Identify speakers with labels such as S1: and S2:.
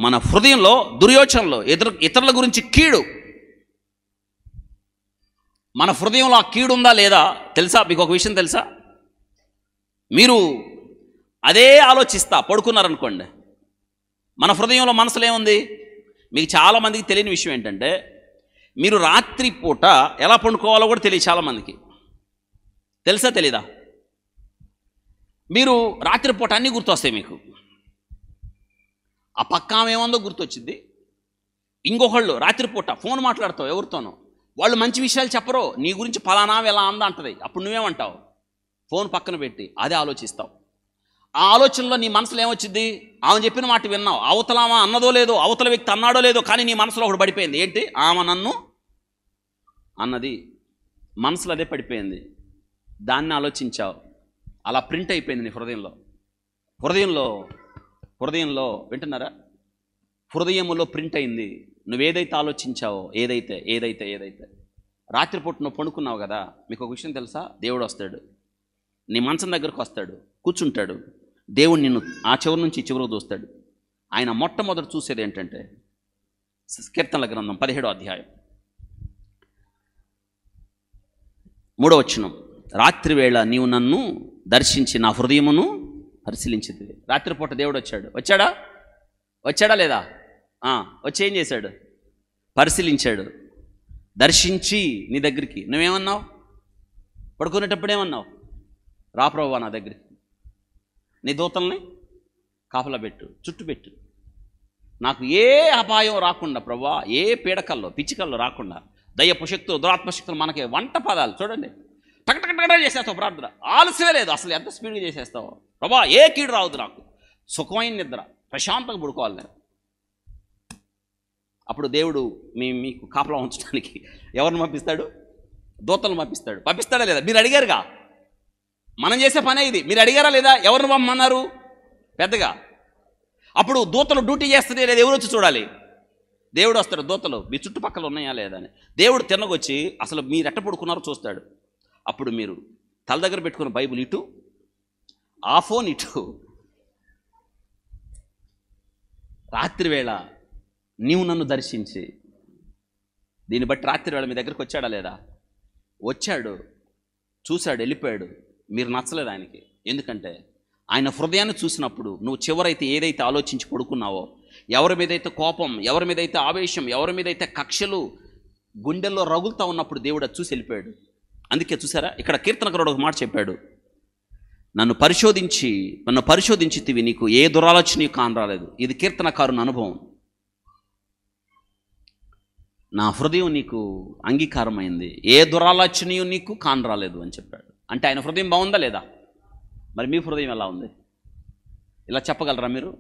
S1: మన హృదయంలో దుర్యోచనలు, ఇతరుల గురించి కీడు, మన హృదయంలో ఆ కీడు ఉందా లేదా తెలుసా? మీకు ఒక విషయం తెలుసా? మీరు అదే ఆలోచిస్తా పడుకున్నారనుకోండి, మన హృదయంలో మనసులో ఏముంది? మీకు చాలామందికి తెలియని విషయం ఏంటంటే, మీరు రాత్రి పూట ఎలా పండుకోవాలో కూడా తెలియదు చాలామందికి. తెలుసా తెలీదా? మీరు రాత్రిపూట అన్నీ గుర్తొస్తాయి మీకు. ఆ పక్క ఆమె ఏముందో గుర్తొచ్చింది. ఇంకొకళ్ళు రాత్రిపూట ఫోన్ మాట్లాడతావు ఎవరితోనో, వాళ్ళు మంచి విషయాలు చెప్పరు, నీ గురించి ఫలానా ఎలా అందా అంటది. అప్పుడు నువ్వేమంటావు? ఫోన్ పక్కన పెట్టి అదే ఆలోచిస్తావు. ఆ ఆలోచనలో నీ మనసులో ఏమొచ్చింది? ఆమె చెప్పిన మాట విన్నావు, అవతల ఆమె అన్నదో లేదో, అవతల వ్యక్తి అన్నాడో లేదో, కానీ నీ మనసులో ఒకటి పడిపోయింది. ఏంటి? ఆమె నన్ను అన్నది, మనసులో అదే పడిపోయింది. దాన్ని ఆలోచించావు, అలా ప్రింట్ అయిపోయింది నీ హృదయంలో వింటున్నారా? హృదయములో ప్రింట్ అయింది. నువ్వేదైతే ఆలోచించావో, ఏదైతే రాత్రిపూట నువ్వు పండుకున్నావు కదా, మీకు ఒక విషయం తెలుసా? దేవుడు వస్తాడు, నీ మంచం దగ్గరకు వస్తాడు, కూర్చుంటాడు. దేవుడు నిన్ను ఆ చివరి నుంచి చివరికి చూస్తాడు. ఆయన మొట్టమొదటి చూసేది ఏంటంటే, కీర్తనల గ్రంథం 17వ అధ్యాయం 3వ వచనం. రాత్రివేళ నీవు నన్ను దర్శించి నా హృదయమును పరిశీలించింది. రాత్రిపూట దేవుడు వచ్చాడా లేదా? వచ్చి ఏం చేశాడు? పరిశీలించాడు, దర్శించి నీ దగ్గరికి. నువ్వేమన్నావు? పడుకునేటప్పుడు ఏమన్నావు? రా ప్రభువా నా దగ్గరికి, నీ దూతల్ని కాపలా పెట్టు, చుట్టుపెట్టు, నాకు ఏ అపాయం రాకుండా ప్రభువా, ఏ పీడకల్లో పిచ్చికల్లో రాకుండా, దయ్యపు శక్తులు దురాత్మశక్తులు మనకి వంట పదాలు చూడండి, టకటకటక చేసేస్తావు ప్రార్థన, ఆలస్యమే లేదు అసలు, ఎంత స్పీడ్గా చేసేస్తావు ప్రభువా, ఏ కీడు రావద్దు నాకు, సుఖమైన నిద్ర, ప్రశాంతంగా పడుకోవాలి నేను. అప్పుడు దేవుడు మీకు కాపలా ఉంచడానికి ఎవరిని పంపిస్తాడు? దూతలను పంపిస్తాడా లేదా? మీరు అడిగారుగా, మనం చేసే పనే ఇది. మీరు అడిగారా లేదా? ఎవరిని పంపమన్నారు పెద్దగా? అప్పుడు దూతలు డ్యూటీ చేస్తే లేదా ఎవరు వచ్చి చూడాలి? దేవుడు వస్తాడు, దూతలు మీ చుట్టుపక్కల ఉన్నాయా లేదా అని. దేవుడు తిన్నగొచ్చి అసలు మీరు ఎట్ట పడుకున్నారో చూస్తాడు. అప్పుడు మీరు తల దగ్గర పెట్టుకున్న బైబిల్ ఇటు, ఆ ఫోన్ ఇటు. రాత్రివేళ నీవు నన్ను దర్శించి, దీన్ని బట్టి రాత్రివేళ మీ దగ్గరికి వచ్చాడా లేదా? వచ్చాడు, చూశాడు, వెళ్ళిపోయాడు. మీరు నచ్చలేదు ఆయనకి. ఎందుకంటే ఆయన హృదయాన్ని చూసినప్పుడు నువ్వు చివరైతే ఏదైతే ఆలోచించి పడుకున్నావో, ఎవరి మీదైతే కోపం, ఎవరి మీదైతే ఆవేశం, ఎవరి మీదైతే కక్షలు గుండెల్లో రగులుతా ఉన్నప్పుడు దేవుడు అది చూసి వెళ్ళిపోయాడు. అందుకే చూసారా, ఇక్కడ కీర్తనకారుడు ఒక మాట చెప్పాడు, నన్ను పరిశోధించితివి, నీకు ఏ దురాలోచన కానరాలేదు. ఇది కీర్తనకారుని అనుభవం. నా హృదయం నీకు అంగీకారమైంది, ఏ దురాలోచనయు నీకు కానరాలేదు అని చెప్పాడు. అంటే ఆయన హృదయం బాగుందా లేదా? మరి మీ హృదయం ఎలా ఉంది? ఇలా చెప్పగలరా మీరు?